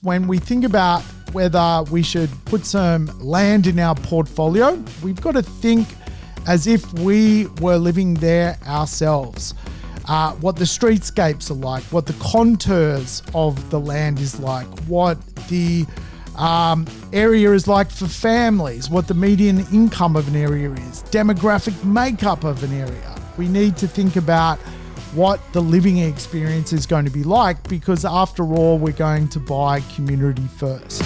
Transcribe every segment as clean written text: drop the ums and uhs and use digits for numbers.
when we think about whether we should put some land in our portfolio, we've got to think as if we were living there ourselves. What the streetscapes are like, what the contours of the land is like, what the area is like for families, what the median income of an area is, demographic makeup of an area. We need to think about what the living experience is going to be like, because after all, we're going to buy community first.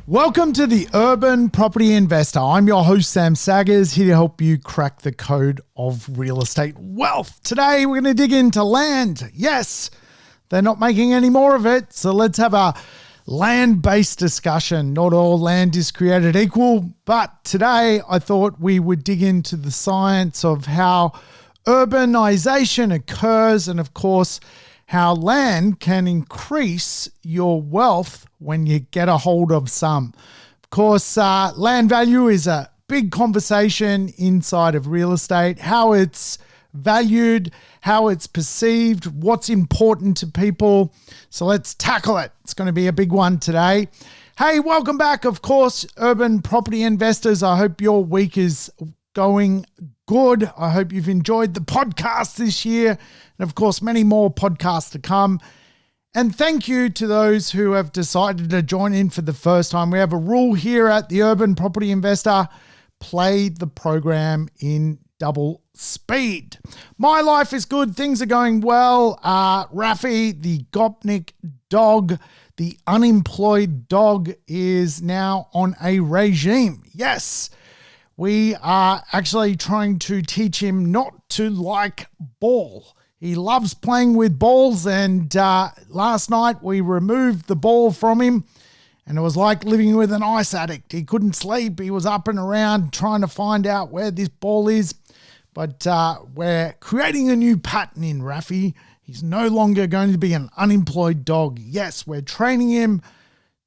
Welcome to the Urban Property Investor. I'm your host, Sam Saggers, here to help you crack the code of real estate wealth. Today, we're going to dig into land. Yes, they're not making any more of it, so let's have a land-based discussion. Not all land is created equal, but today I thought we would dig into the science of how urbanization occurs and, of course, how land can increase your wealth when you get a hold of some. Of course, land value is a big conversation inside of real estate, how it's valued, how it's perceived, what's important to people. So let's tackle it. It's going to be a big one today. Hey, welcome back, of course, Urban Property Investors. I hope your week is going good. I hope you've enjoyed the podcast this year. And of course, many more podcasts to come. And thank you to those who have decided to join in for the first time. We have a rule here at the Urban Property Investor: play the program in double speed. My life is good. Things are going well. Rafi, the Gopnik dog, the unemployed dog, is now on a regime. Yes. We are actually trying to teach him not to like ball. He loves playing with balls, and last night we removed the ball from him, and it was like living with an ice addict. He couldn't sleep. He was up and around trying to find out where this ball is. But we're creating a new pattern in Rafi. He's no longer going to be an unemployed dog. Yes, we're training him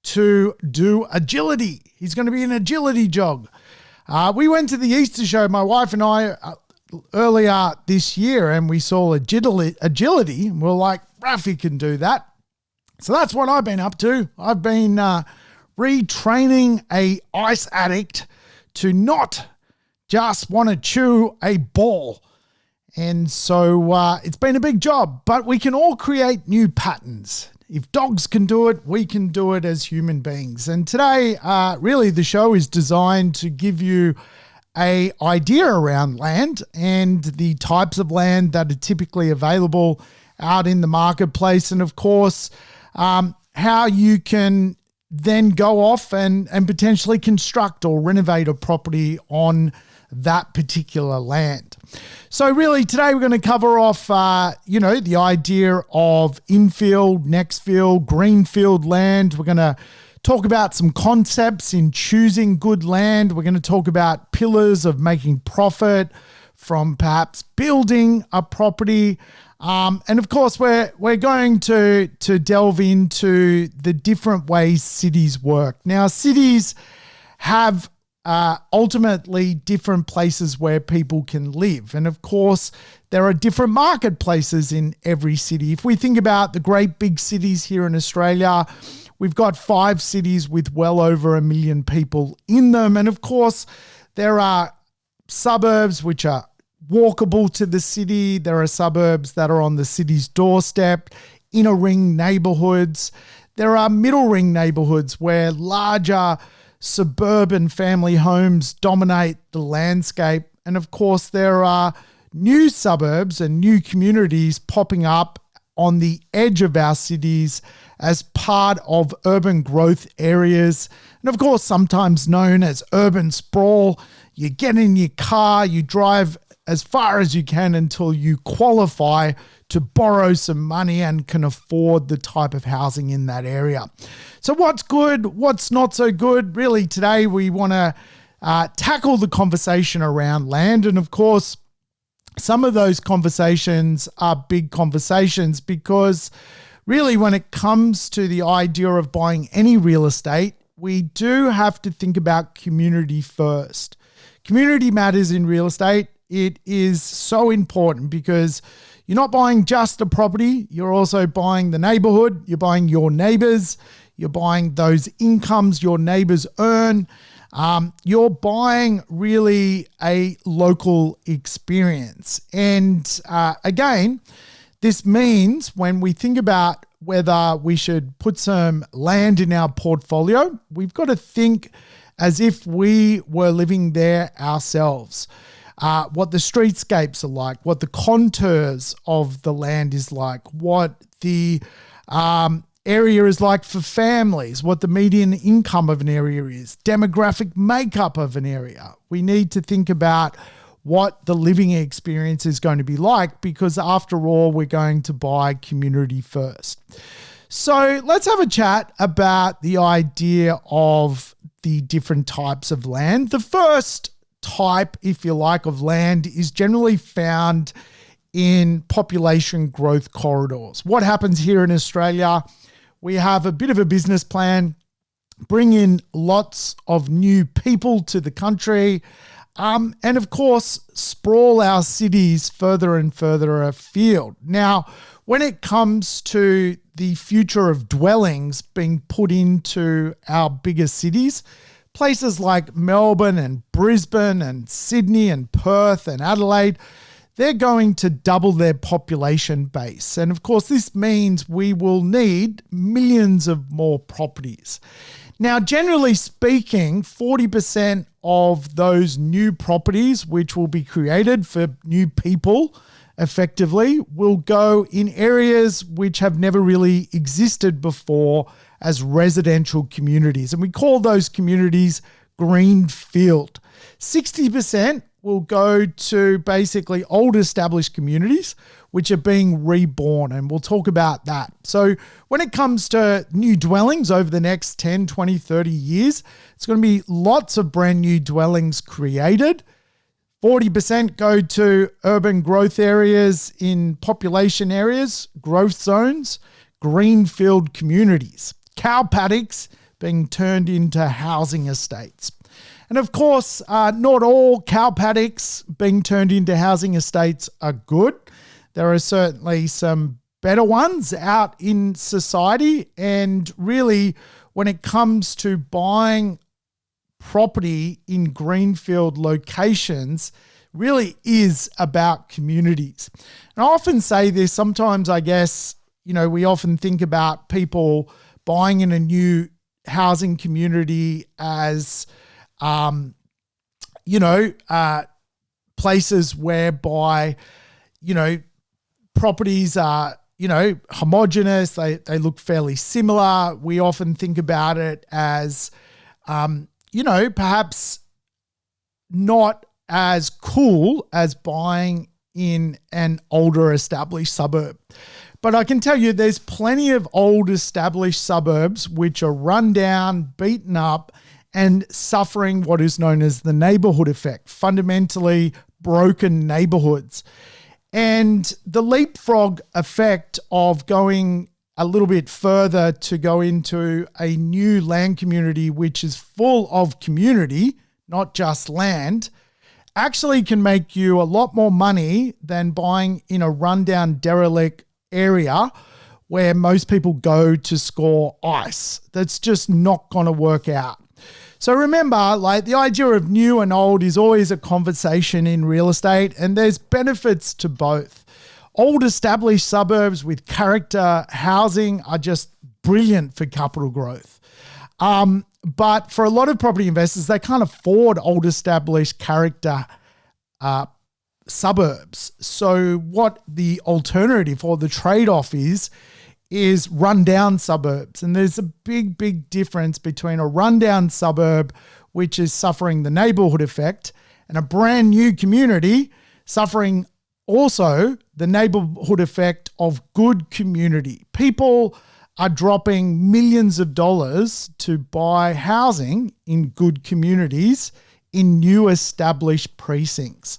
to do agility. He's going to be an agility dog. We went to the Easter show, my wife and I, earlier this year, and we saw agility, and we're like, Rafi can do that. So that's what I've been up to. I've been retraining a ice addict to not just want to chew a ball. And so it's been a big job, but we can all create new patterns. If dogs can do it, we can do it as human beings. And today, really, the show is designed to give you an idea around land and the types of land that are typically available out in the marketplace. And of course, how you can then go off and potentially construct or renovate a property on that particular land. So really today we're going to cover off, the idea of infield, nextfield, greenfield land. We're going to talk about some concepts in choosing good land. We're going to talk about pillars of making profit from perhaps building a property. And of course, we're going to delve into the different ways cities work. Now, cities have ultimately different places where people can live. And of course, there are different marketplaces in every city. If we think about the great big cities here in Australia, we've got 5 cities with well over 1 million people in them. And of course, there are suburbs which are walkable to the city. There are suburbs that are on the city's doorstep, inner ring neighborhoods. There are middle ring neighborhoods where larger suburban family homes dominate the landscape. And of course, there are new suburbs and new communities popping up on the edge of our cities as part of urban growth areas. And of course, sometimes known as urban sprawl. You get in your car, you drive as far as you can until you qualify to borrow some money and can afford the type of housing in that area. So what's good? What's not so good? Really, today we want to tackle the conversation around land. And of course, some of those conversations are big conversations because really, when it comes to the idea of buying any real estate, we do have to think about community first. Community matters in real estate. It is so important because you're not buying just a property. You're also buying the neighborhood. You're buying your neighbors. You're buying those incomes your neighbors earn. You're buying really a local experience. And again, this means when we think about whether we should put some land in our portfolio, we've got to think as if we were living there ourselves. What the streetscapes are like, what the contours of the land is like, what the area is like for families, what the median income of an area is, demographic makeup of an area. We need to think about what the living experience is going to be like because after all, we're going to buy community first. So let's have a chat about the idea of the different types of land. The first type, if you like, of land is generally found in population growth corridors. What happens here in Australia? We have a bit of a business plan, bring in lots of new people to the country, and of course, sprawl our cities further and further afield. Now, when it comes to the future of dwellings being put into our bigger cities, places like Melbourne and Brisbane and Sydney and Perth and Adelaide, they're going to double their population base. And of course, this means we will need millions of more properties. Now, generally speaking, 40% of those new properties which will be created for new people effectively will go in areas which have never really existed before as residential communities. And we call those communities greenfield. 60% will go to basically old established communities which are being reborn, and we'll talk about that. So when it comes to new dwellings over the next 10, 20, 30 years, it's going to be lots of brand new dwellings created. 40% go to urban growth areas in population areas, growth zones, greenfield communities, cow paddocks being turned into housing estates. And of course, not all cow paddocks being turned into housing estates are good. There are certainly some better ones out in society. And really, when it comes to buying property in greenfield locations, really is about communities. And I often say this, sometimes I guess, we often think about people buying in a new housing community as places whereby, properties are, homogenous, they look fairly similar. We often think about it as, perhaps not as cool as buying in an older established suburb. But I can tell you there's plenty of old established suburbs which are run down, beaten up, and suffering what is known as the neighborhood effect, fundamentally broken neighborhoods. And the leapfrog effect of going a little bit further to go into a new land community which is full of community, not just land, actually can make you a lot more money than buying in a rundown derelict area where most people go to score ice. That's just not going to work out. So remember, the idea of new and old is always a conversation in real estate, and there's benefits to both. Old established suburbs with character housing are just brilliant for capital growth. But for a lot of property investors, they can't afford old established character suburbs. So what the alternative or the trade-off is rundown suburbs. And there's a big, big difference between a rundown suburb, which is suffering the neighborhood effect, and a brand new community suffering also the neighborhood effect of good community. People are dropping millions of dollars to buy housing in good communities in new established precincts.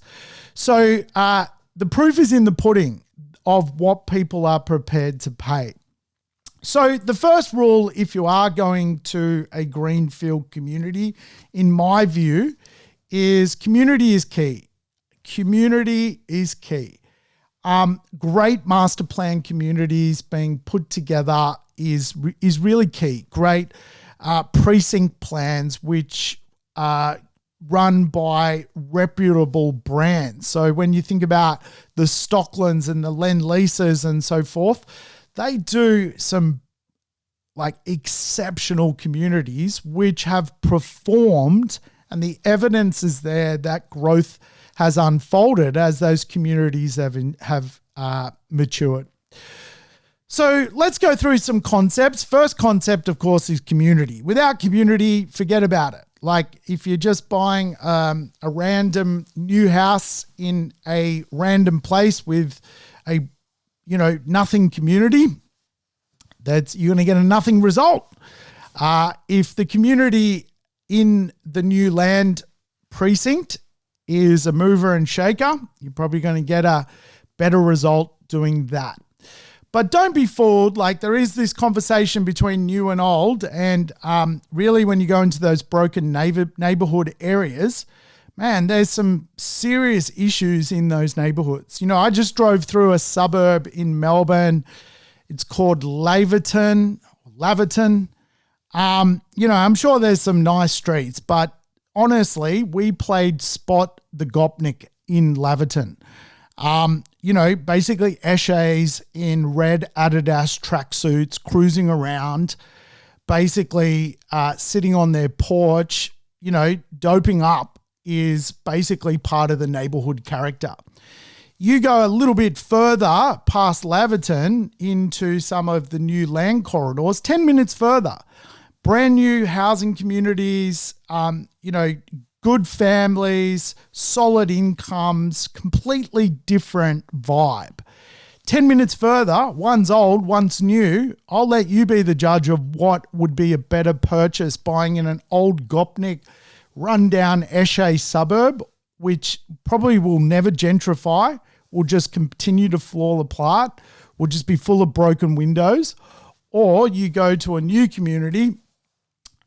So the proof is in the pudding of what people are prepared to pay. So the first rule, if you are going to a greenfield community, in my view, is community is key. Community is key. Great master plan communities being put together is really key. Great precinct plans which are run by reputable brands. So when you think about the Stocklands and the Lend-Leases and so forth, they do some like exceptional communities which have performed, and the evidence is there that growth has unfolded as those communities have matured. So let's go through some concepts. First concept, of course, is community. Without community, forget about it. Like if you're just buying a random new house in a random place with a nothing community, you're going to get a nothing result. If the community in the new land precinct is a mover and shaker, you're probably going to get a better result doing that. But don't be fooled. Like there is this conversation between new and old, and really when you go into those broken neighborhood areas, man, there's some serious issues in those neighborhoods. I just drove through a suburb in Melbourne. It's called Laverton. I'm sure there's some nice streets, but honestly, we played Spot the Gopnik in Laverton. Basically Eshays in red Adidas tracksuits cruising around, basically sitting on their porch, doping up is basically part of the neighborhood character. You go a little bit further past Laverton into some of the new land corridors, 10 minutes further, brand new housing communities, good families, solid incomes, completely different vibe. 10 minutes further, one's old, one's new. I'll let you be the judge of what would be a better purchase, buying in an old Gopnik, rundown Eshay suburb, which probably will never gentrify, will just continue to fall apart, will just be full of broken windows. Or you go to a new community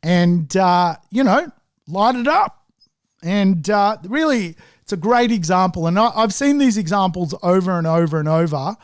and, light it up. And really, it's a great example. And I've seen these examples over and over and over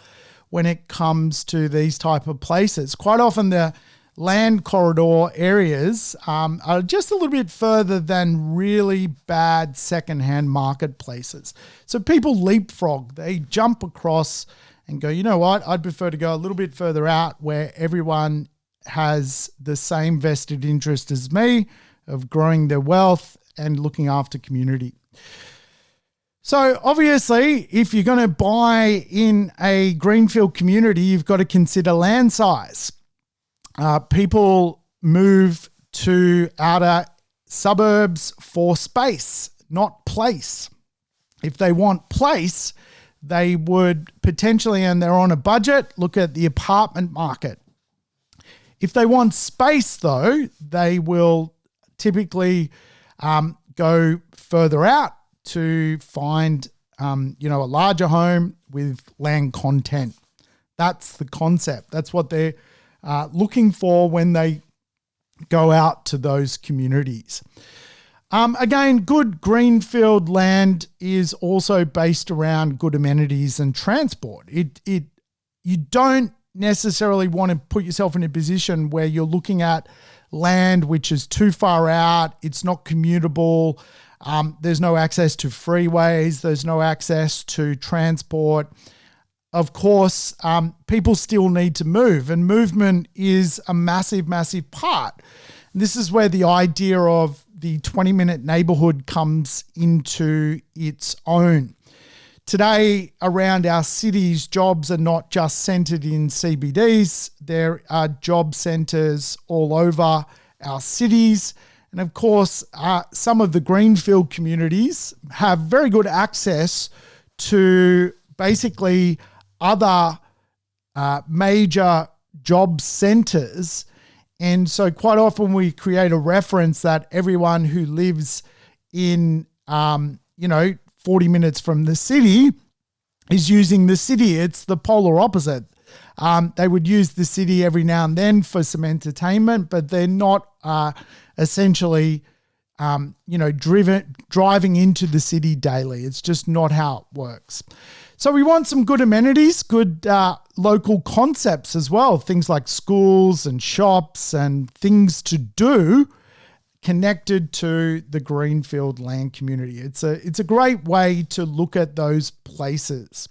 when it comes to these type of places. Quite often the land corridor areas are just a little bit further than really bad secondhand marketplaces. So people leapfrog, they jump across and go, you know what, I'd prefer to go a little bit further out where everyone has the same vested interest as me of growing their wealth and looking after community. So obviously, if you're going to buy in a greenfield community, you've got to consider land size. People move to outer suburbs for space, not place. If they want place, they would potentially, and they're on a budget, look at the apartment market. If they want space, though, they will typically go further out to find, a larger home with land content. That's the concept. That's what they're looking for when they go out to those communities. Again, good greenfield land is also based around good amenities and transport. You don't necessarily want to put yourself in a position where you're looking at land which is too far out, it's not commutable, there's no access to freeways, there's no access to transport. Of course, people still need to move, and movement is a massive, massive part. This is where the idea of the 20-minute neighborhood comes into its own. Today, around our cities, jobs are not just centered in CBDs. There are job centers all over our cities. And of course, some of the greenfield communities have very good access to basically other major job centers. And so quite often we create a reference that everyone who lives in, 40 minutes from the city is using the city. It's the polar opposite. They would use the city every now and then for some entertainment, but they're not essentially, driving into the city daily. It's just not how it works. So we want some good amenities, good local concepts as well, things like schools and shops and things to do connected to the greenfield land community. It's a great way to look at those places.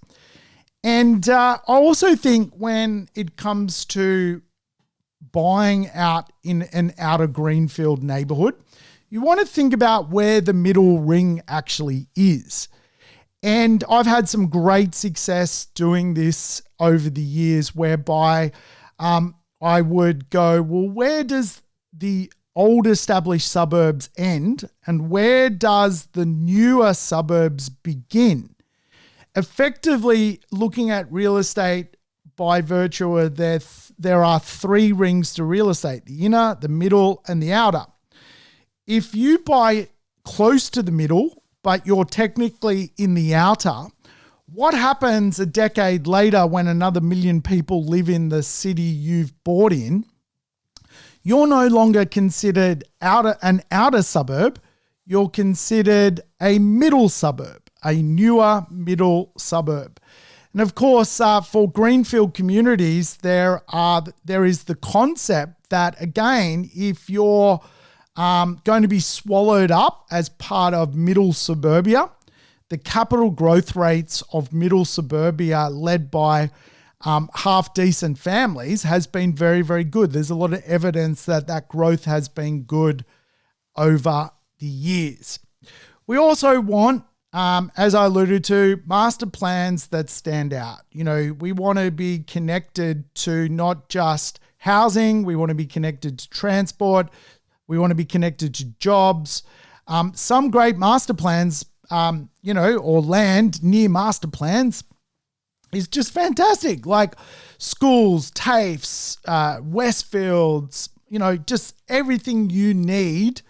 And I also think when it comes to buying out in an outer greenfield neighborhood, you want to think about where the middle ring actually is. And I've had some great success doing this over the years, whereby I would go, well, where does the old established suburbs end and where does the newer suburbs begin? Effectively looking at real estate by virtue of there are three rings to real estate: the inner, the middle, and the outer. If you buy close to the middle, but you're technically in the outer, what happens a decade later when another million people live in the city you've bought in? You're no longer considered an outer suburb. You're considered a middle suburb, a newer middle suburb. And of course, for greenfield communities, there is the concept that, again, if you're going to be swallowed up as part of middle suburbia, the capital growth rates of middle suburbia led by half-decent families has been very, very good. There's a lot of evidence that growth has been good over the years. We also want, as I alluded to, master plans that stand out. We want to be connected to not just housing, we want to be connected to transport, we want to be connected to jobs. Some great master plans, or land near master plans is just fantastic. Like schools, TAFEs, Westfields, just everything you need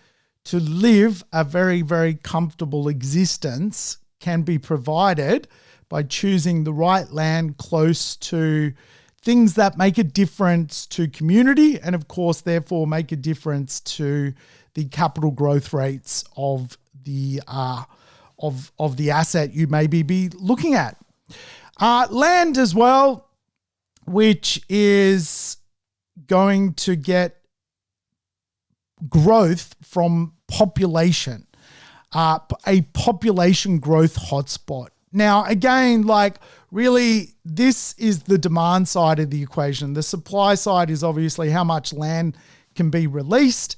to live a very, very comfortable existence can be provided by choosing the right land close to things that make a difference to community and, of course, therefore make a difference to the capital growth rates of the asset you maybe be looking at. Land as well, which is going to get growth from population, a population growth hotspot. Now, again, really, this is the demand side of the equation. The supply side is obviously how much land can be released.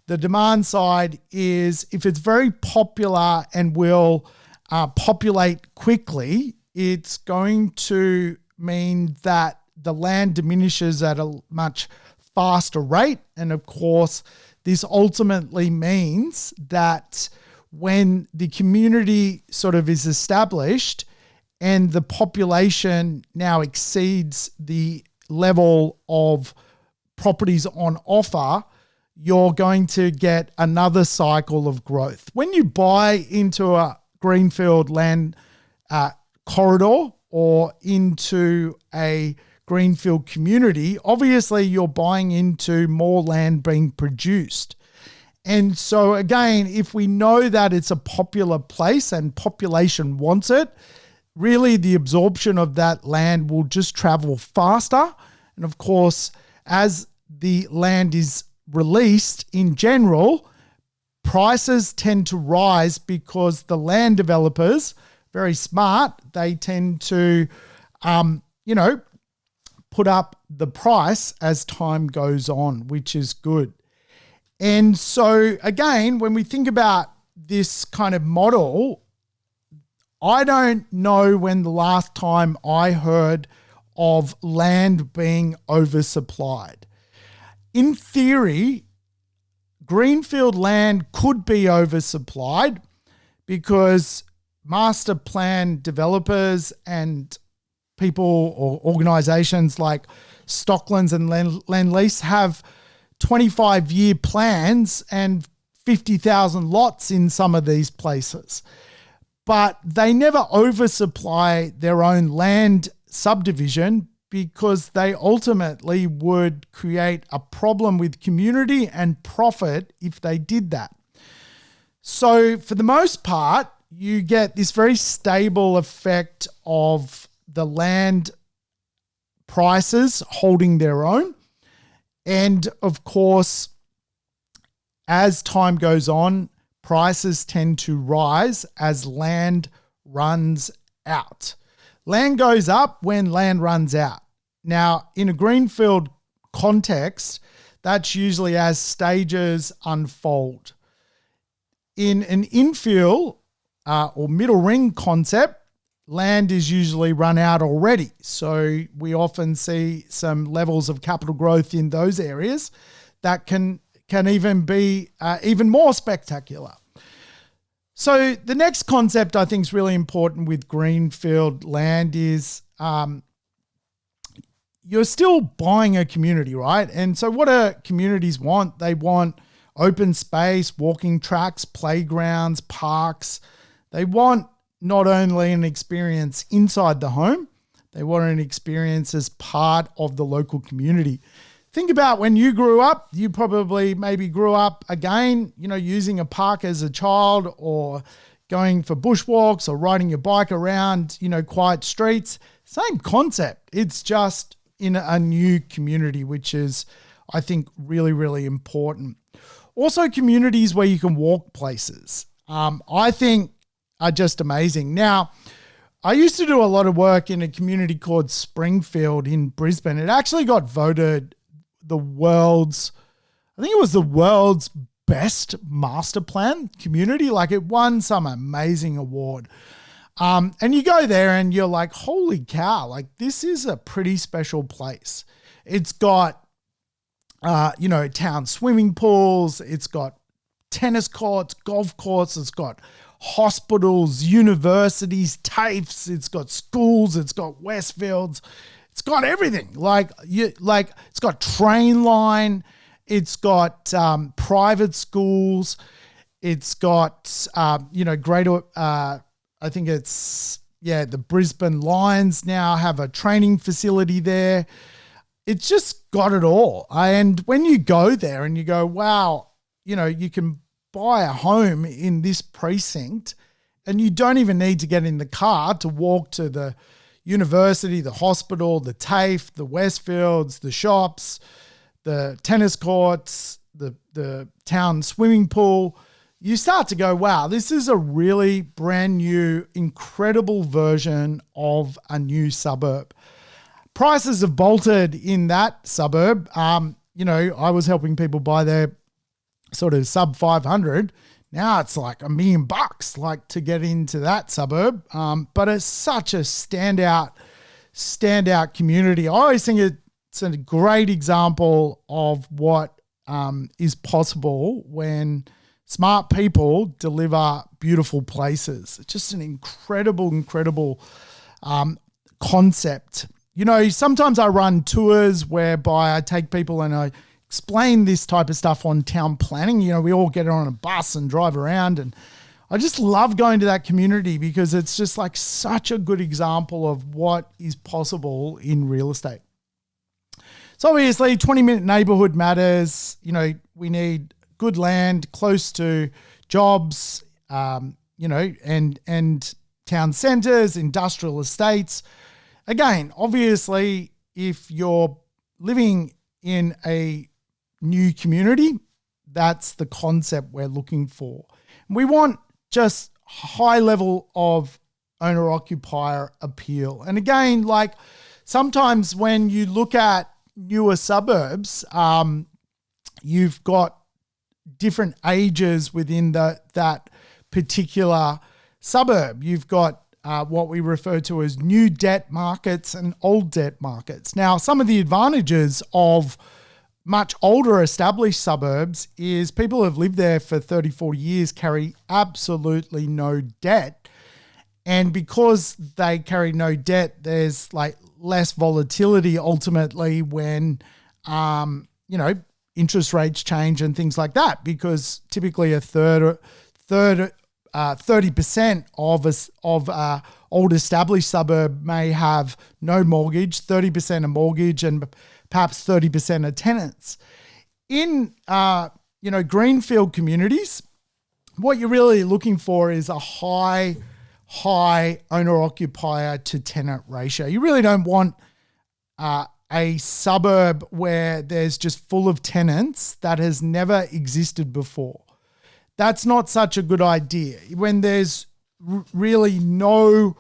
The demand side is if it's very popular and will populate quickly, it's going to mean that the land diminishes at a much faster rate. And of course, this ultimately means that when the community sort of is established and the population now exceeds the level of properties on offer, you're going to get another cycle of growth. When you buy into a greenfield land corridor or into a greenfield community, obviously you're buying into more land being produced. And so again, if we know that it's a popular place and population wants it, really the absorption of that land will just travel faster. And of course, as the land is released in general, prices tend to rise because the land developers, very smart, they tend to, put up the price as time goes on, which is good. And so again, when we think about this kind of model, I don't know when the last time I heard of land being oversupplied. In theory, greenfield land could be oversupplied because master plan developers and people or organizations like Stocklands and Lend-Lease have 25-year plans and 50,000 lots in some of these places. But they never oversupply their own land subdivision because they ultimately would create a problem with community and profit if they did that. So for the most part, you get this very stable effect of the land prices holding their own. And of course, as time goes on, prices tend to rise as land runs out. Land goes up when land runs out. Now, in a greenfield context, that's usually as stages unfold. In an infill or middle ring concept, land is usually run out already. So we often see some levels of capital growth in those areas that can even be even more spectacular. So the next concept I think is really important with greenfield land is you're still buying a community, right? And so what do communities want? They want open space, walking tracks, playgrounds, parks. They want not only an experience inside the home, they want an experience as part of the local community. Think about when you grew up, you probably maybe grew up again, using a park as a child or going for bushwalks or riding your bike around, quiet streets. Same concept. It's just in a new community, which is, I think, really, really important. Also, communities where you can walk places, I think are just amazing. Now, I used to do a lot of work in a community called Springfield in Brisbane. It actually got voted the world's best master plan community. Like, it won some amazing award. And you go there and you're like, holy cow, like this is a pretty special place. It's got, town swimming pools. It's got tennis courts, golf courts. It's got hospitals, universities, TAFEs. It's got schools. It's got Westfields. It's got everything. It's got train line. It's got private schools. It's got, greater, I think the Brisbane Lions now have a training facility there. It's just got it all. And when you go there and you go, wow, you can buy a home in this precinct and you don't even need to get in the car to walk to the university, the hospital, the TAFE, the Westfields, the shops, the tennis courts, the town swimming pool. You start to go, wow, this is a really brand new, incredible version of a new suburb. Prices have bolted in that suburb. I was helping people buy their sort of sub 500. Now it's like $1 million, like to get into that suburb. But it's such a standout community. I always think it's a great example of what is possible when smart people deliver beautiful places. It's just an incredible concept. Sometimes I run tours whereby I take people and I explain this type of stuff on town planning. We all get on a bus and drive around, and I just love going to that community because it's just like such a good example of what is possible in real estate. So obviously 20-minute neighborhood matters. We need good land close to jobs, and town centers, industrial estates. Again, obviously, if you're living in a new community, that's the concept we're looking for. We want just high level of owner-occupier appeal. And again, like sometimes when you look at newer suburbs, you've got different ages within that particular suburb. You've got what we refer to as new debt markets and old debt markets. Now, some of the advantages of much older established suburbs is people who have lived there for 30, 40 years carry absolutely no debt. And because they carry no debt, there's like less volatility ultimately when, interest rates change and things like that, because typically a third 30% of old established suburb may have no mortgage, 30% a mortgage, and perhaps 30% of tenants. In greenfield communities, what you're really looking for is a high owner-occupier to tenant ratio. You really don't want a suburb where there's just full of tenants that has never existed before. That's not such a good idea. When there's really no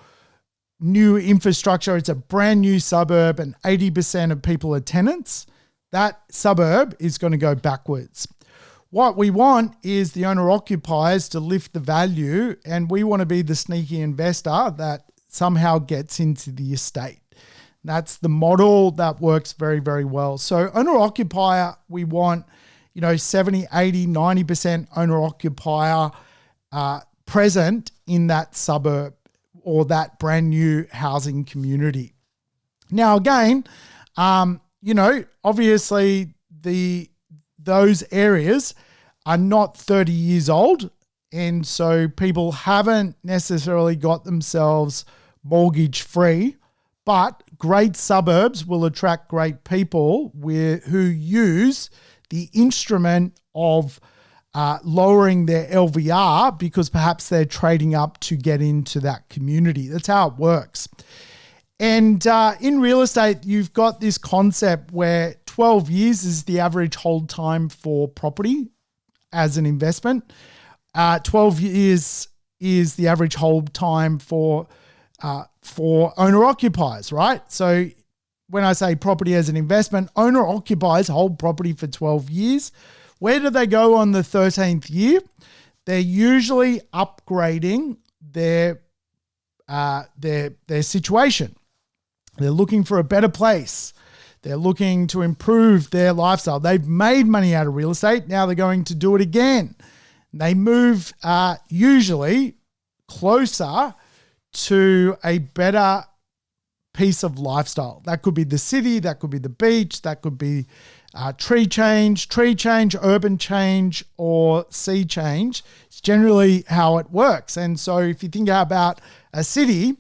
new infrastructure, it's a brand new suburb and 80% of people are tenants, that suburb is going to go backwards. What we want is the owner-occupiers to lift the value, and we want to be the sneaky investor that somehow gets into the estate. That's the model that works very, very well. So owner-occupier, we want 70, 80, 90% owner-occupier present in that suburb or that brand new housing community. Now, again, obviously those areas are not 30 years old, and so people haven't necessarily got themselves mortgage free, but great suburbs will attract great people who use the instrument of lowering their LVR because perhaps they're trading up to get into that community. That's how it works. And in real estate, you've got this concept where 12 years is the average hold time for property as an investment. 12 years is the average hold time for owner-occupiers, right? So when I say property as an investment, owner-occupiers hold property for 12 years. Where do they go on the 13th year? They're usually upgrading their situation. They're looking for a better place. They're looking to improve their lifestyle. They've made money out of real estate. Now they're going to do it again. They move usually closer to a better piece of lifestyle. That could be the city, that could be the beach, that could be tree change, urban change, or sea change. It's generally how it works. And so if you think about a city,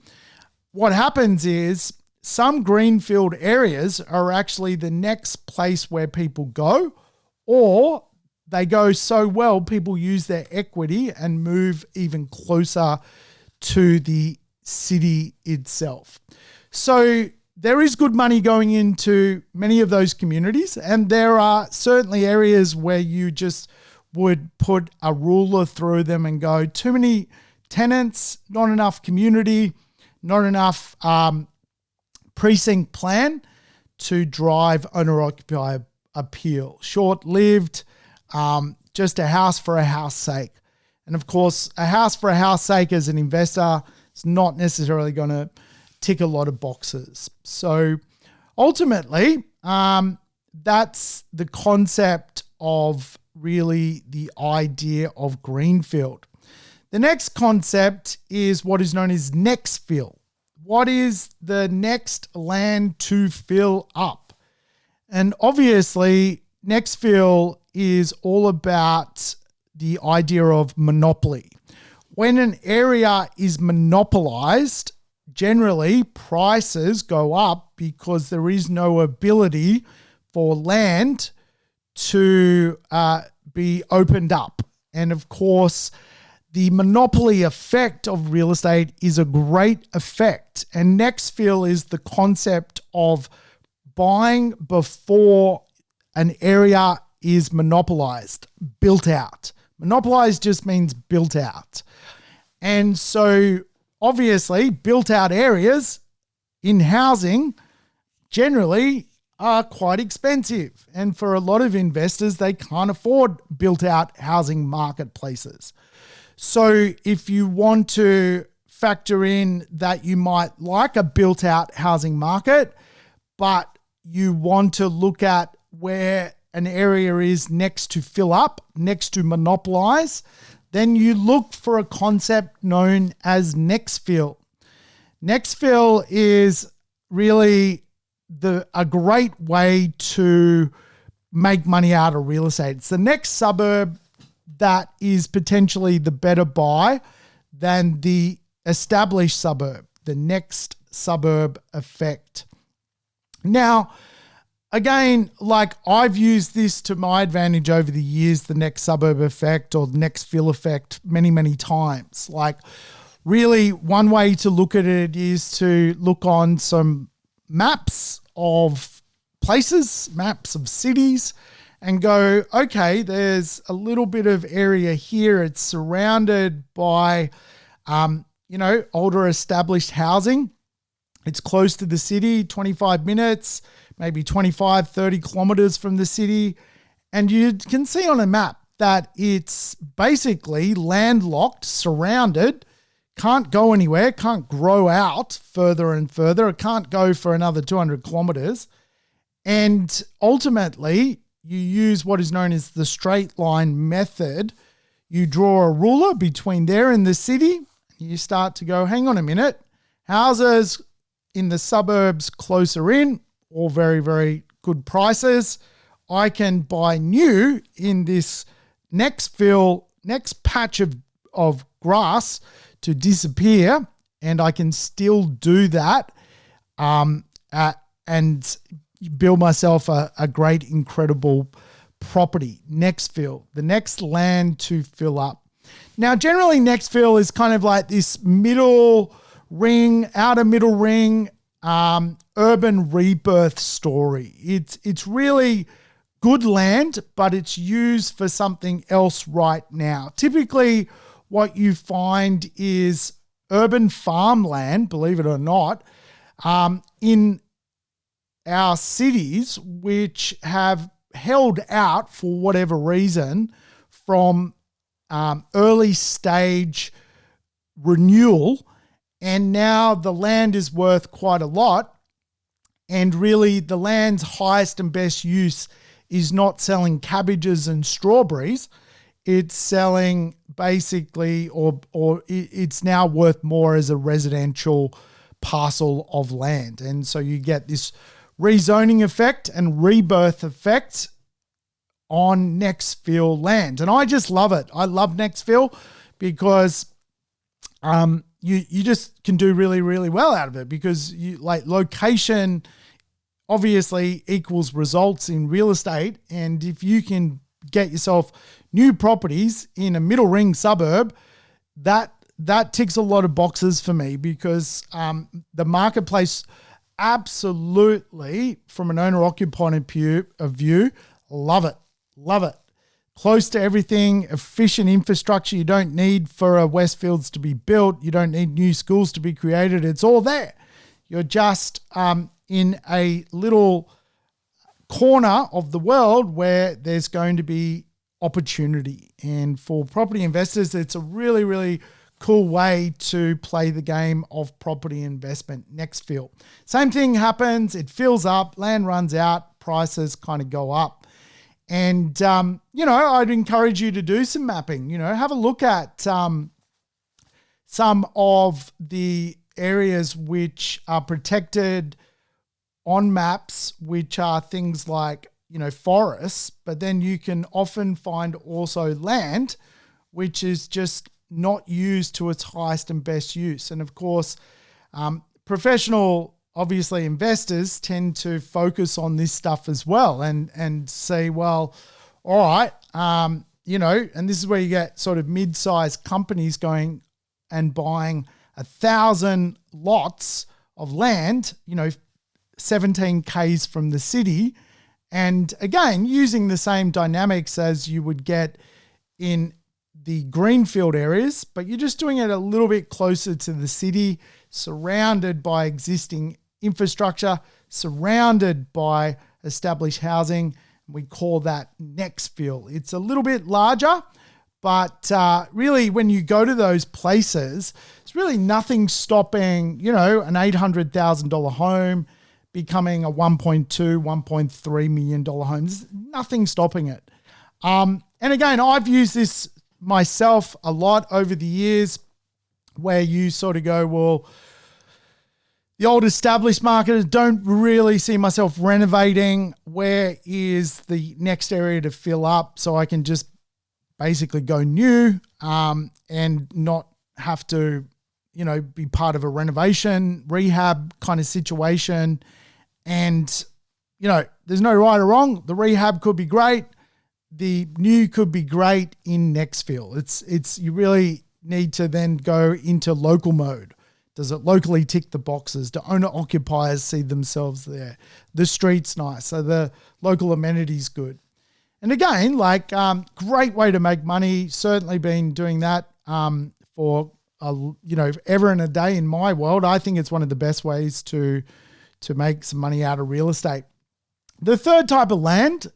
what happens is some greenfield areas are actually the next place where people go, or they go so well, people use their equity and move even closer to the city itself. So there is good money going into many of those communities, and there are certainly areas where you just would put a ruler through them and go, too many tenants, not enough community, not enough precinct plan to drive owner-occupier appeal. Short-lived, just a house for a house sake. And of course, a house for a house sake as an investor is not necessarily going to tick a lot of boxes. So ultimately, that's the concept of really the idea of greenfield. The next concept is what is known as next fill. What is the next land to fill up? And obviously, next fill is all about the idea of monopoly. When an area is monopolized, generally prices go up because there is no ability for land to be opened up. And of course, the monopoly effect of real estate is a great effect. And next fill is the concept of buying before an area is monopolized, built out. Monopolized just means built out. And so obviously built out areas in housing generally are quite expensive. And for a lot of investors, they can't afford built out housing marketplaces. So if you want to factor in that you might like a built out housing market, but you want to look at where an area is next to fill up, next to monopolize, then you look for a concept known as next fill. Next fill is really a great way to make money out of real estate. It's the next suburb that is potentially the better buy than the established suburb, the next suburb effect. Now, again, like I've used this to my advantage over the years, the next suburb effect or the next fill effect many, many times. Like really one way to look at it is to look on some maps of places, maps of cities, and go, okay, there's a little bit of area here. It's surrounded by, older established housing. It's close to the city, 25 minutes, maybe 25, 30 kilometers from the city. And you can see on a map that it's basically landlocked, surrounded, can't go anywhere, can't grow out further and further. It can't go for another 200 kilometers. And ultimately, you use what is known as the straight line method. You draw a ruler between there and the city. You start to go, hang on a minute, houses in the suburbs closer in, all very, very good prices. I can buy new in this next patch of grass to disappear, and I can still do that and build myself a great, incredible property. Next fill, the next land to fill up. Now, generally, next fill is kind of like this middle ring, outer middle ring, urban rebirth story. It's really good land, but it's used for something else right now. Typically, what you find is urban farmland, believe it or not, in our cities, which have held out for whatever reason from early stage renewal, and now the land is worth quite a lot, and really the land's highest and best use is not selling cabbages and strawberries. It's selling basically, or it's now worth more as a residential parcel of land. And so you get this rezoning effect and rebirth effect on next fill land. And I just love it. I love next fill because you just can do really, really well out of it, because you like location obviously equals results in real estate. And if you can get yourself new properties in a middle ring suburb, that ticks a lot of boxes for me, because the marketplace absolutely, from an owner-occupied point of view, love it. Close to everything, efficient infrastructure you don't need for a Westfields to be built. You don't need new schools to be created. It's all there. You're just in a little corner of the world where there's going to be opportunity. And for property investors, it's a really, really cool way to play the game of property investment. Next fill. Same thing happens. It fills up, land runs out, prices kind of go up. And, I'd encourage you to do some mapping, have a look at some of the areas which are protected on maps, which are things like, forests, but then you can often find also land which is just not used to its highest and best use. And of course, professional, obviously, investors tend to focus on this stuff as well and say, well, all right, and this is where you get sort of mid-sized companies going and buying 1,000 lots of land, 17 Ks from the city. And again, using the same dynamics as you would get in the greenfield areas, but you're just doing it a little bit closer to the city, surrounded by existing infrastructure, surrounded by established housing. We call that next fill. It's a little bit larger, but really when you go to those places, it's really nothing stopping, an $800,000 home becoming a $1.2, $1.3 million home. There's nothing stopping it. And again, I've used this myself a lot over the years, where you sort of go, well, the old established marketers don't really see myself renovating. Where is the next area to fill up so I can just basically go new and not have to, be part of a renovation, rehab kind of situation. And, there's no right or wrong. The rehab could be great. The new could be great in Nextfield. It's you really need to then go into local mode. Does it locally tick the boxes? Do owner-occupiers see themselves there? The street's nice. So the local amenity's good. And again, great way to make money. Certainly been doing that for, ever and a day in my world. I think it's one of the best ways to make some money out of real estate. The third type of land,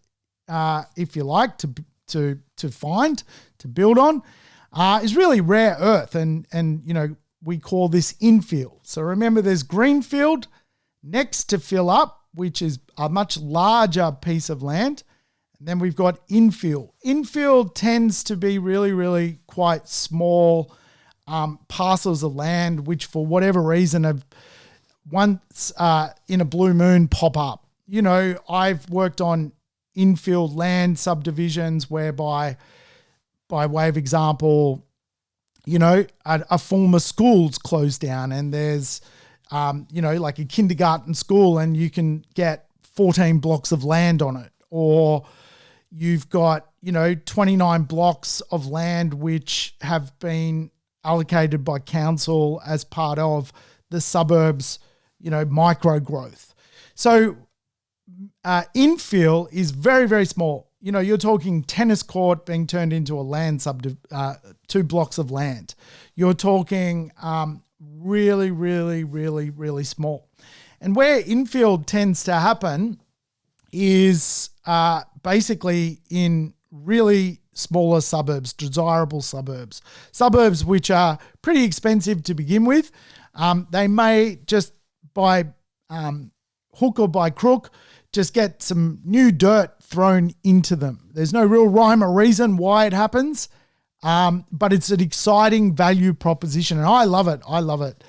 if you like, to find, to build on, is really rare earth. And we call this infield. So remember, there's greenfield next to fill up, which is a much larger piece of land. And then we've got infield. Infield tends to be really, really quite small parcels of land, which for whatever reason have once in a blue moon pop up. I've worked on infield land subdivisions whereby, by way of example, a former school's closed down and there's, like a kindergarten school and you can get 14 blocks of land on it. Or you've got, 29 blocks of land which have been allocated by council as part of the suburbs, micro growth. So infill is very, very small. You're talking tennis court being turned into a land 2 blocks of land. You're talking really, really, really, really small. And where infield tends to happen is basically in really smaller suburbs, desirable suburbs which are pretty expensive to begin with. They may just by hook or by crook just get some new dirt thrown into them. There's no real rhyme or reason why it happens, but it's an exciting value proposition, and I love it.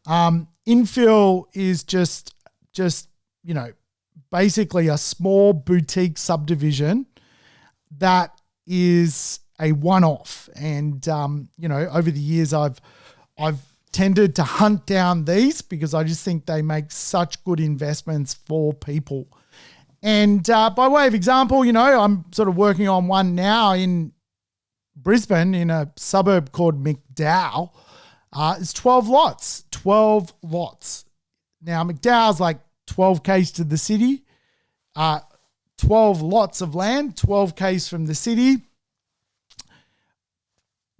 Infill is just basically a small boutique subdivision that is a one-off. And over the years, I've tended to hunt down these because I just think they make such good investments for people. And by way of example, I'm sort of working on one now in Brisbane in a suburb called McDowell. It's 12 lots. Now, McDowell's like 12 k's to the city, 12 lots of land, 12 k's from the city.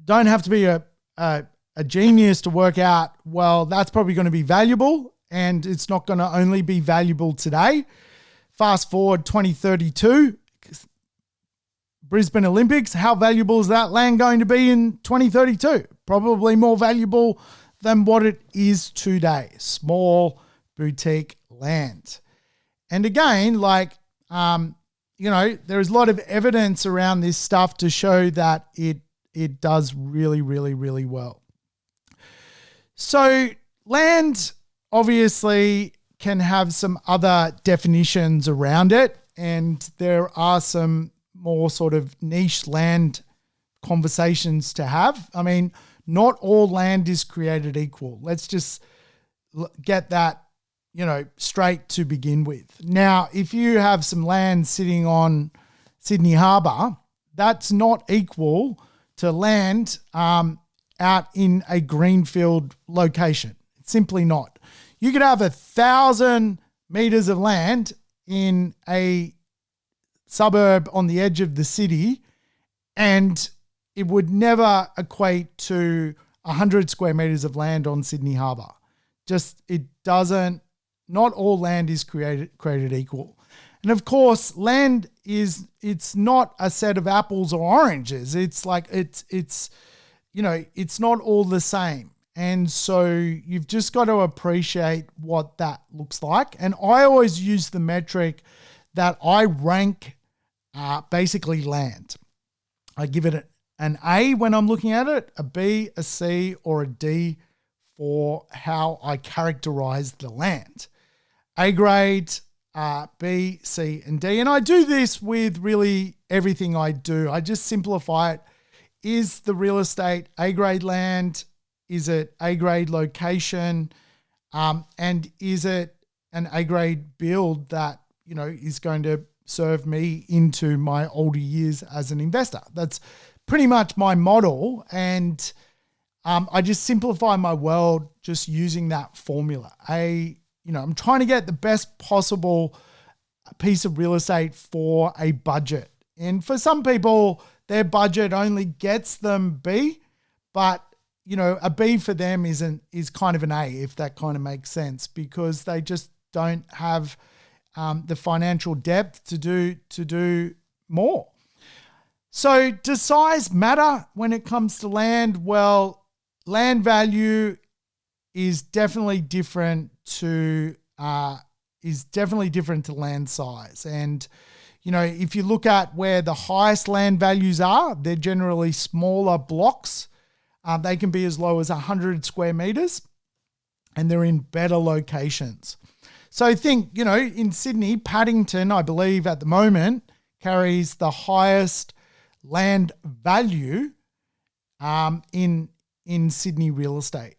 Don't have to be a genius to work out, well, that's probably going to be valuable, and it's not going to only be valuable today. Fast forward 2032, Brisbane Olympics, how valuable is that land going to be in 2032? Probably more valuable than what it is today. Small boutique land. And again, there is a lot of evidence around this stuff to show that it does really, really, really well. So land obviously can have some other definitions around it, and there are some more sort of niche land conversations to have. I mean, not all land is created equal. Let's just get that, straight to begin with. Now, if you have some land sitting on Sydney Harbour, that's not equal to land out in a greenfield location. It's simply not. You could have 1,000 meters of land in a suburb on the edge of the city, and it would never equate to 100 square meters of land on Sydney Harbour. It doesn't, not all land is created equal. And of course, land it's not a set of apples or oranges. It's not all the same. And so you've just got to appreciate what that looks like. And I always use the metric that I rank basically land. I give it an A when I'm looking at it, a B, a C, or a D for how I characterize the land. A grade, B, C, and D. And I do this with really everything I do. I just simplify it. Is the real estate A grade land? Is it A-grade location? And is it an A-grade build that, is going to serve me into my older years as an investor? That's pretty much my model. And I just simplify my world just using that formula. I'm trying to get the best possible piece of real estate for a budget. And for some people, their budget only gets them B, but a B for them is kind of an A, if that kind of makes sense, because they just don't have the financial depth to do more. So does size matter when it comes to land? Well, land value is definitely different to land size. And if you look at where the highest land values are, they're generally smaller blocks. They can be as low as 100 square meters, and they're in better locations. So I think, in Sydney, Paddington, I believe at the moment, carries the highest land value in Sydney real estate.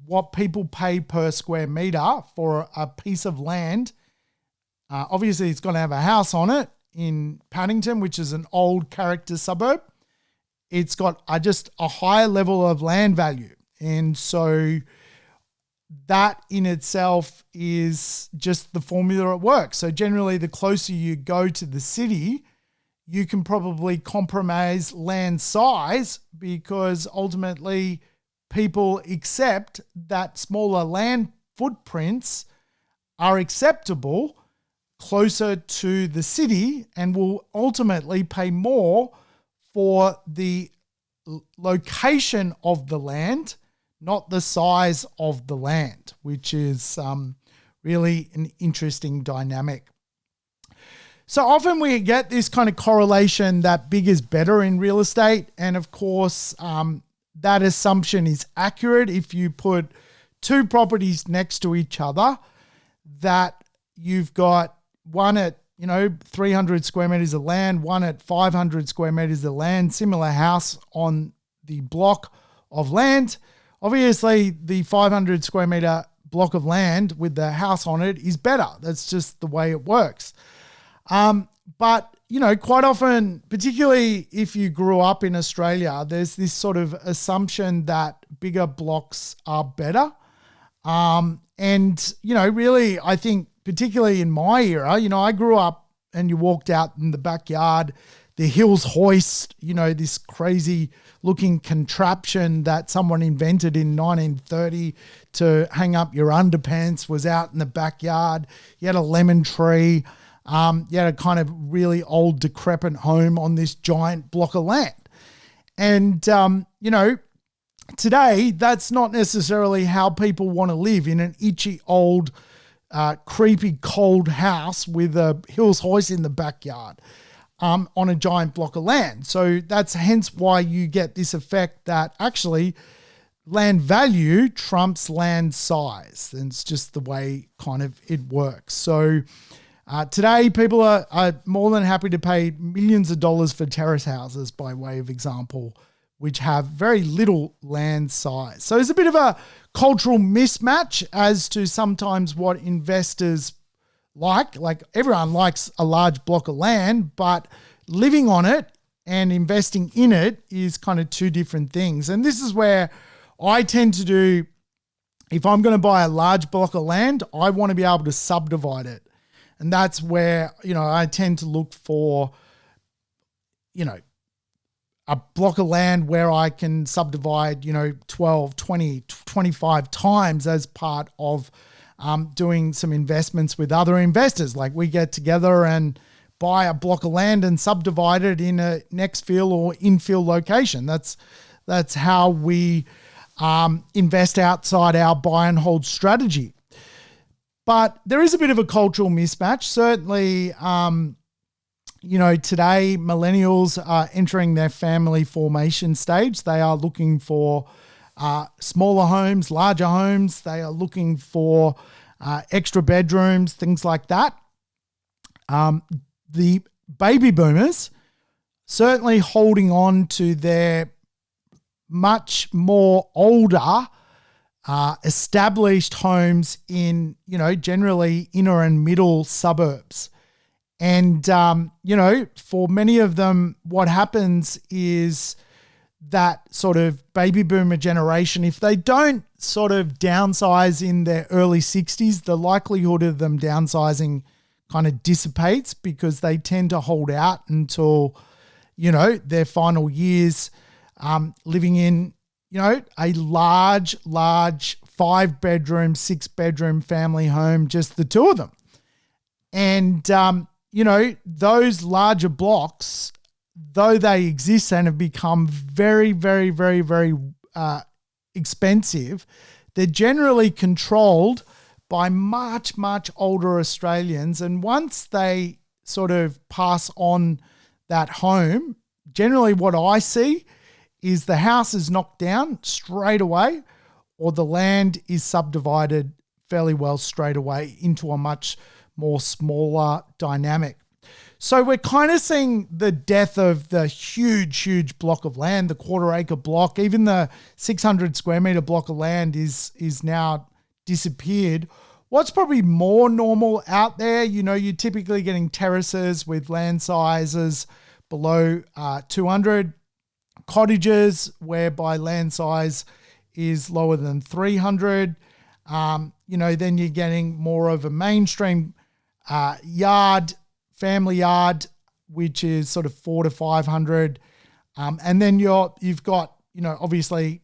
What people pay per square meter for a piece of land, obviously it's going to have a house on it in Paddington, which is an old character suburb. It's got just a higher level of land value. And so that in itself is just the formula at work. So generally, the closer you go to the city, you can probably compromise land size, because ultimately people accept that smaller land footprints are acceptable closer to the city and will ultimately pay more for the location of the land, not the size of the land, which is really an interesting dynamic. So often we get this kind of correlation that big is better in real estate. And of course, that assumption is accurate if you put two properties next to each other, that you've got one at 300 square meters of land, one at 500 square meters of land, similar house on the block of land. Obviously, the 500 square meter block of land with the house on it is better. That's just the way it works. But, quite often, particularly if you grew up in Australia, there's this sort of assumption that bigger blocks are better. And, really, I think particularly in my era, I grew up and you walked out in the backyard, the Hills hoist, this crazy looking contraption that someone invented in 1930 to hang up your underpants was out in the backyard. You had a lemon tree. You had a kind of really old decrepit home on this giant block of land. And, today that's not necessarily how people want to live, in an itchy old creepy cold house with a Hills hoist in the backyard on a giant block of land. So that's hence why you get this effect that actually land value trumps land size. And it's just the way kind of it works. So today people are more than happy to pay millions of dollars for terrace houses, by way of example, which have very little land size. So there's a bit of a cultural mismatch as to sometimes what investors like. Like, everyone likes a large block of land, but living on it and investing in it is kind of two different things. And this is where I tend to do, if I'm going to buy a large block of land, I want to be able to subdivide it. And that's where, I tend to look for, a block of land where I can subdivide, 12, 20, 25 times as part of doing some investments with other investors. Like, we get together and buy a block of land and subdivide it in a next fill or infill location. That's how we invest outside our buy and hold strategy. But there is a bit of a cultural mismatch. Certainly, today millennials are entering their family formation stage. They are looking for smaller homes, larger homes. They are looking for extra bedrooms, things like that. The baby boomers certainly holding on to their much more older, established homes in, generally inner and middle suburbs. And, for many of them, what happens is that sort of baby boomer generation, if they don't sort of downsize in their early 60s, the likelihood of them downsizing kind of dissipates because they tend to hold out until, their final years living in, a large 5-bedroom, 6-bedroom family home, just the two of them. And, those larger blocks, though they exist and have become very, very, very, very expensive, they're generally controlled by much, much older Australians. And once they sort of pass on that home, generally what I see is the house is knocked down straight away, or the land is subdivided fairly well straight away into a much more smaller dynamic. So we're kind of seeing the death of the huge block of land, the 1/4 acre block. Even the 600 square meter block of land is now disappeared. What's probably more normal out there, you're typically getting terraces with land sizes below 200, cottages whereby land size is lower than 300. Then you're getting more of a mainstream yard, family yard, which is sort of 400 to 500. And then you've got, obviously,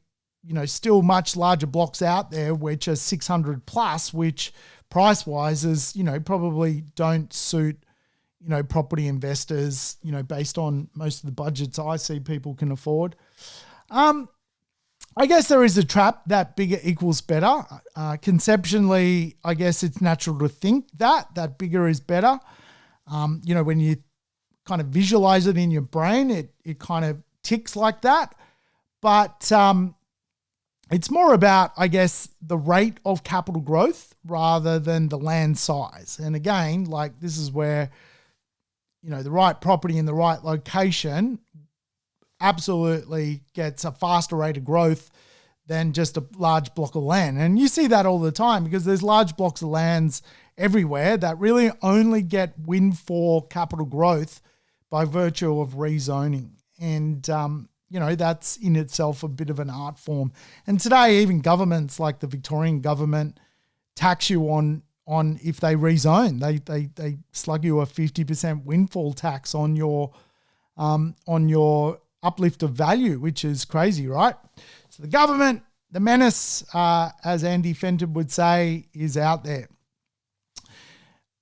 still much larger blocks out there, which are 600 plus, which price-wise is, probably don't suit, property investors, based on most of the budgets I see people can afford. I guess there is a trap that bigger equals better. Conceptually, I guess it's natural to think that bigger is better. When you kind of visualize it in your brain, it kind of ticks like that. But it's more about, I guess, the rate of capital growth rather than the land size. And again, this is where, the right property in the right location absolutely gets a faster rate of growth than just a large block of land. And you see that all the time because there's large blocks of lands everywhere that really only get windfall capital growth by virtue of rezoning. And, that's in itself a bit of an art form. And today, even governments like the Victorian government tax you on if they rezone. They slug you a 50% windfall tax on your uplift of value, which is crazy, right? So the government, the menace, as Andy Fenton would say, is out there.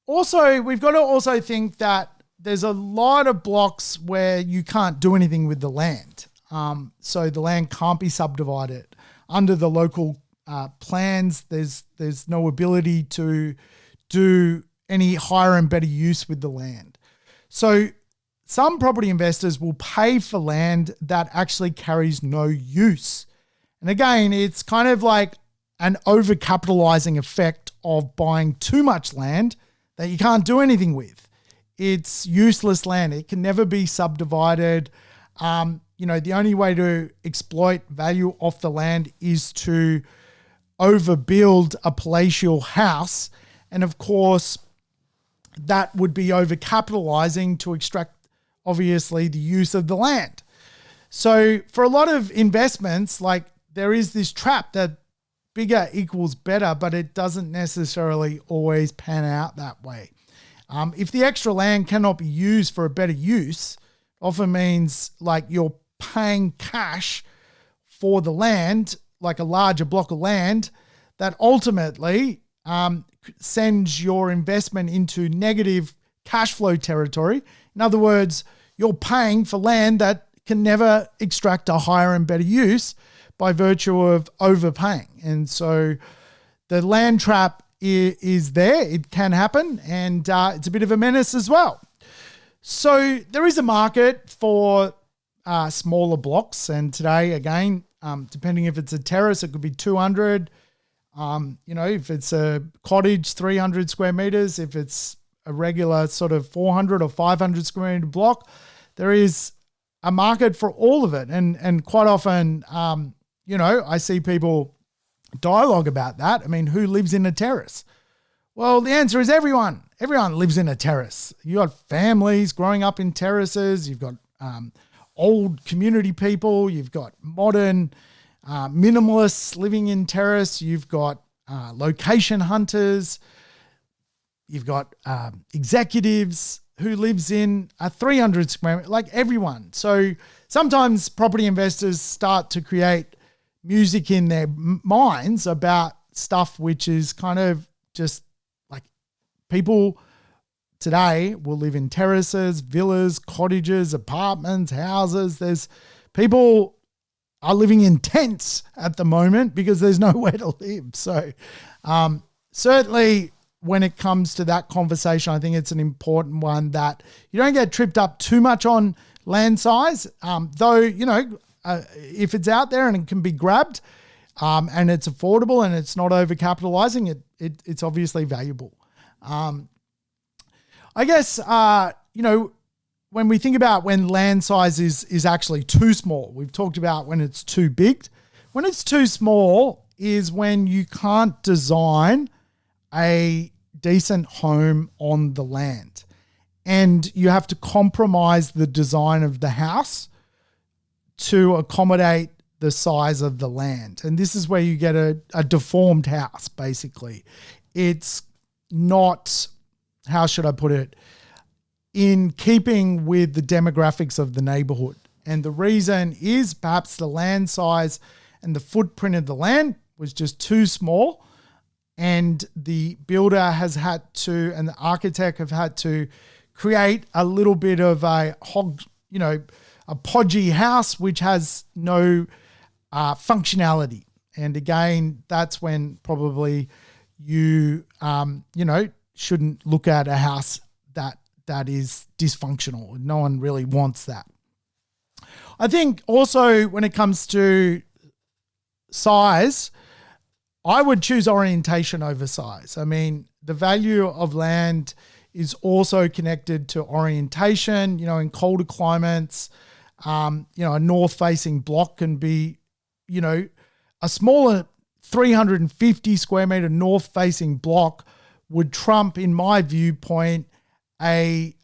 Also, we've got to also think that there's a lot of blocks where you can't do anything with the land. So the land can't be subdivided. Under the local plans, there's no ability to do any higher and better use with the land. So some property investors will pay for land that actually carries no use. And again, it's kind of like an overcapitalizing effect of buying too much land that you can't do anything with. It's useless land. It can never be subdivided. The only way to exploit value off the land is to overbuild a palatial house. And of course, that would be overcapitalizing to extract, obviously, the use of the land. So for a lot of investments, there is this trap that bigger equals better, but it doesn't necessarily always pan out that way. If the extra land cannot be used for a better use, often means you're paying cash for the land, like a larger block of land, that ultimately sends your investment into negative cash flow territory. In other words, you're paying for land that can never extract a higher and better use by virtue of overpaying. And so the land trap is there. It can happen, and it's a bit of a menace as well. So there is a market for smaller blocks, and today, again, depending if it's a terrace, it could be 200. If it's a cottage, 300 square meters. If it's a regular sort of 400 or 500 square meter block, there is a market for all of it. And quite often, I see people dialogue about that. I mean, who lives in a terrace? Well, the answer is everyone. Everyone lives in a terrace. You got families growing up in terraces. You've got old community people. You've got modern minimalists living in terrace. You've got location hunters. You've got executives who lives in a 300 square meter, like everyone. So sometimes property investors start to create music in their minds about stuff which is kind of just like people today will live in terraces, villas, cottages, apartments, houses. There's people are living in tents at the moment because there's nowhere to live. So certainly when it comes to that conversation, I think it's an important one that you don't get tripped up too much on land size, though, if it's out there and it can be grabbed and it's affordable and it's not overcapitalizing, it's obviously valuable. I guess, when we think about when land size is actually too small, we've talked about when it's too big. When it's too small is when you can't design a decent home on the land and you have to compromise the design of the house to accommodate the size of the land. And this is where you get a deformed house, basically. It's not, how should I put it, in keeping with the demographics of the neighborhood. And the reason is perhaps the land size and the footprint of the land was just too small, and the builder has had to, and the architect have had to create a little bit of a podgy house which has no functionality. And again, that's when probably you shouldn't look at a house that is dysfunctional. No one really wants that. I think also when it comes to size, I would choose orientation over size. I mean, the value of land is also connected to orientation. In colder climates, a north-facing block can be, a smaller 350 square meter north-facing block would trump, in my viewpoint, a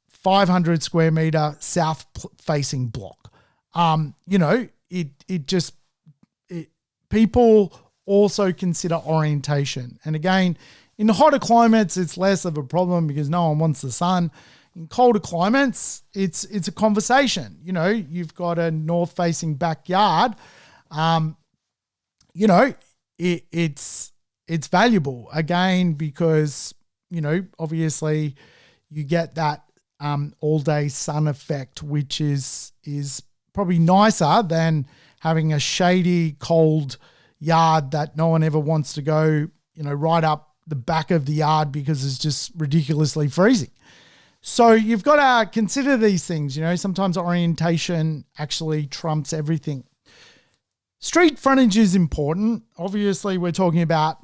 500 square meter south-facing block. People also consider orientation. And again, in the hotter climates, it's less of a problem because no one wants the sun. In colder climates, it's a conversation. You've got a north-facing backyard. It's valuable again because obviously you get that all-day sun effect, which is probably nicer than having a shady, cold yard that no one ever wants to go, right up the back of the yard because it's just ridiculously freezing. So you've got to consider these things. Sometimes orientation actually trumps everything. Street frontage is important. Obviously, we're talking about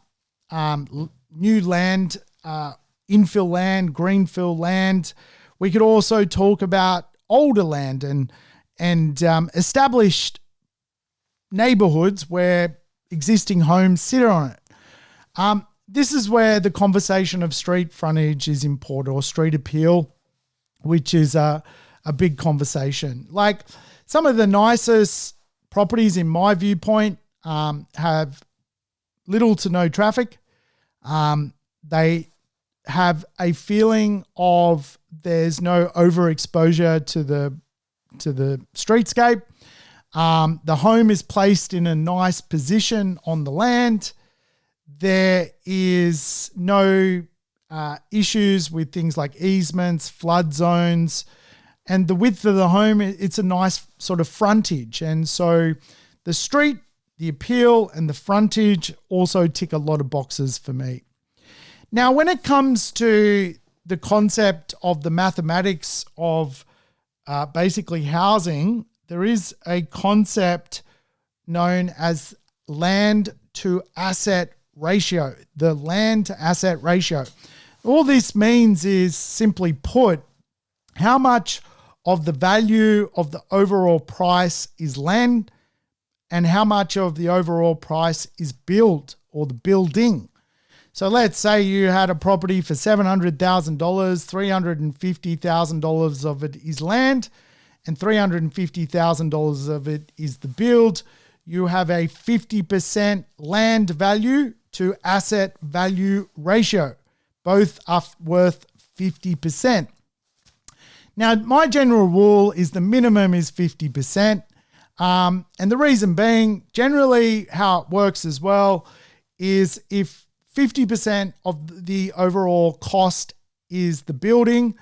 new land, infill land, greenfield land. We could also talk about older land and established neighborhoods where existing homes sit on it. This is where the conversation of street frontage is important, or street appeal, which is a big conversation. Like some of the nicest properties, in my viewpoint, have little to no traffic. They have a feeling of there's no overexposure to the streetscape. The home is placed in a nice position on the land. There is no issues with things like easements, flood zones, and the width of the home, it's a nice sort of frontage. And so the street, the appeal, and the frontage also tick a lot of boxes for me. Now, when it comes to the concept of the mathematics of basically housing, there is a concept known as land to asset ratio, the land to asset ratio. All this means is, simply put, how much of the value of the overall price is land and how much of the overall price is build or the building. So let's say you had a property for $700,000, $350,000 of it is land and $350,000 of it is the build. You have a 50% land value to asset value ratio. Both are worth 50%. Now, my general rule is the minimum is 50%. And the reason being, generally how it works as well is if 50% of the overall cost is the building,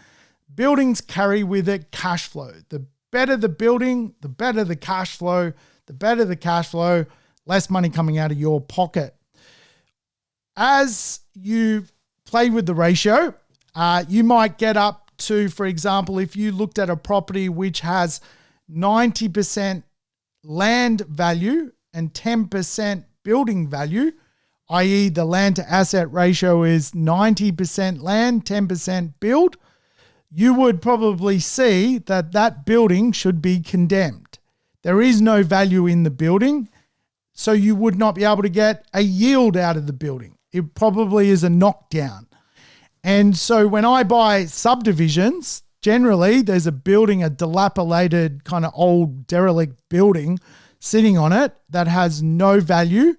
buildings carry with it cash flow. The better the building, the better the cash flow. The better the cash flow, less money coming out of your pocket. As you play with the ratio, you might get up to, for example, if you looked at a property which has 90% land value and 10% building value, i.e. the land to asset ratio is 90% land, 10% build, you would probably see that that building should be condemned. There is no value in the building, so you would not be able to get a yield out of the building. It probably is a knockdown. And so when I buy subdivisions, generally there's a building, a dilapidated kind of old derelict building sitting on it that has no value.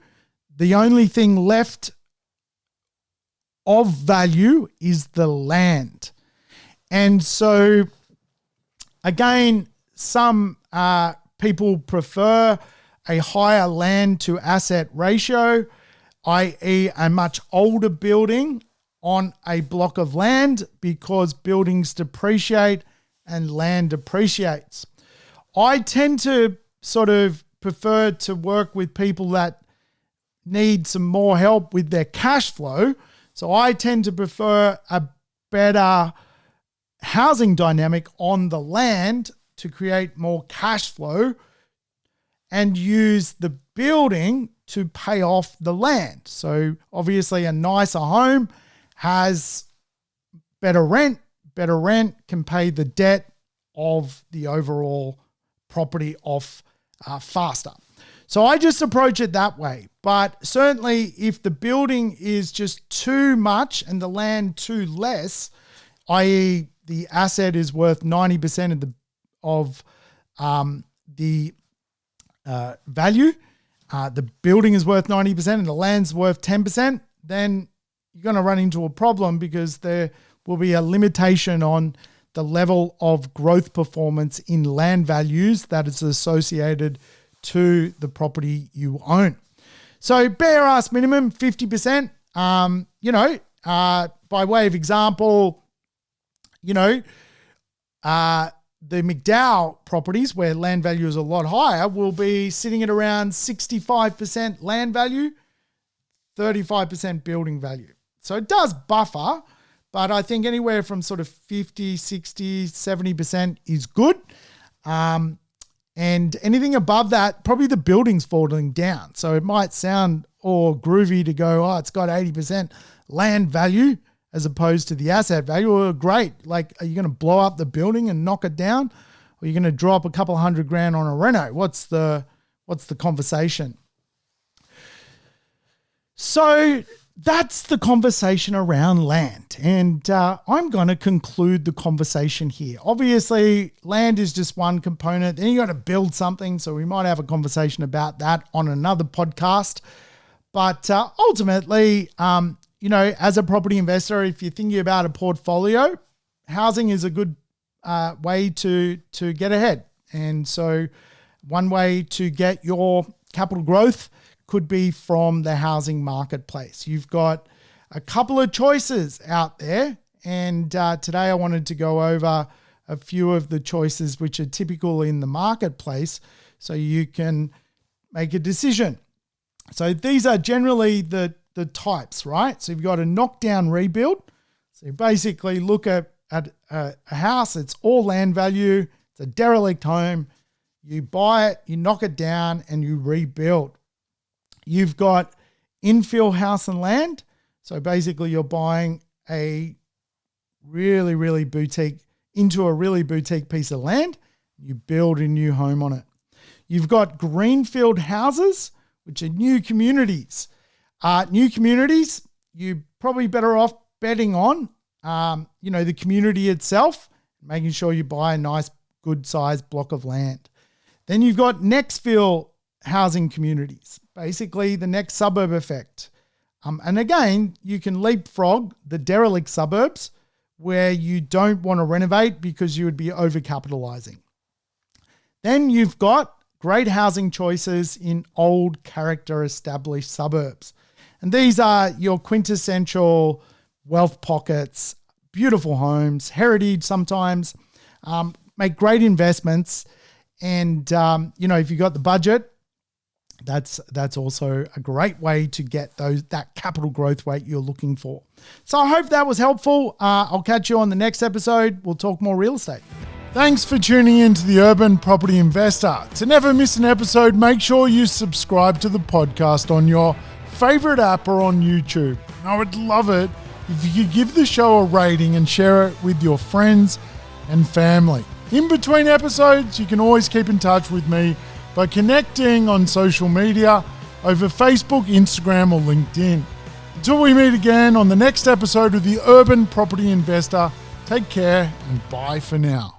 The only thing left of value is the land. And so again, some people prefer a higher land to asset ratio, i.e. a much older building on a block of land because buildings depreciate and land depreciates. I tend to sort of prefer to work with people that need some more help with their cash flow. So I tend to prefer a better housing dynamic on the land to create more cash flow and use the building to pay off the land. So obviously a nicer home has better rent. Better rent can pay the debt of the overall property off faster. So I just approach it that way. But certainly if the building is just too much and the land too less, i.e. the asset is worth 90% of the value, the building is worth 90% and the land's worth 10%, then you're going to run into a problem because there will be a limitation on the level of growth performance in land values that is associated to the property you own. So bare ass minimum 50%, by way of example, the McDowell properties where land value is a lot higher will be sitting at around 65% land value, 35% building value. So it does buffer, but I think anywhere from sort of 50, 60, 70% is good. And anything above that, probably the building's falling down. So it might sound all groovy to go, oh, it's got 80% land value as opposed to the asset value. Well, great. Like, are you going to blow up the building and knock it down? Or are you going to drop a couple $100,000 on a reno? What's the conversation? So that's the conversation around land. And I'm going to conclude the conversation here. Obviously, land is just one component. Then you got to build something. So we might have a conversation about that on another podcast. But ultimately, as a property investor, if you're thinking about a portfolio, housing is a good way to get ahead. And so one way to get your capital growth could be from the housing marketplace. You've got a couple of choices out there. And today I wanted to go over a few of the choices which are typical in the marketplace so you can make a decision. So these are generally the types, right? So you've got a knockdown rebuild. So you basically look at a house, it's all land value, it's a derelict home. You buy it, you knock it down, and you rebuild. You've got infill house and land. So basically you're buying a really, really boutique into a really boutique piece of land. You build a new home on it. You've got greenfield houses, which are new communities. New communities, you're probably better off betting on, the community itself, making sure you buy a nice, good-sized block of land. Then you've got next fill housing communities, basically the next suburb effect. And again, you can leapfrog the derelict suburbs where you don't want to renovate because you would be overcapitalizing. Then you've got great housing choices in old character established suburbs. And these are your quintessential wealth pockets, beautiful homes, heritage sometimes, make great investments. And, if you've got the budget, that's also a great way to get that capital growth rate you're looking for. So I hope that was helpful. I'll catch you on the next episode. We'll talk more real estate. Thanks for tuning in to the Urban Property Investor. To never miss an episode, make sure you subscribe to the podcast on your favorite app or on YouTube. I would love it if you could give the show a rating and share it with your friends and family. In between episodes, you can always keep in touch with me by connecting on social media over Facebook, Instagram, or LinkedIn. Until we meet again on the next episode of the Urban Property Investor, take care and bye for now.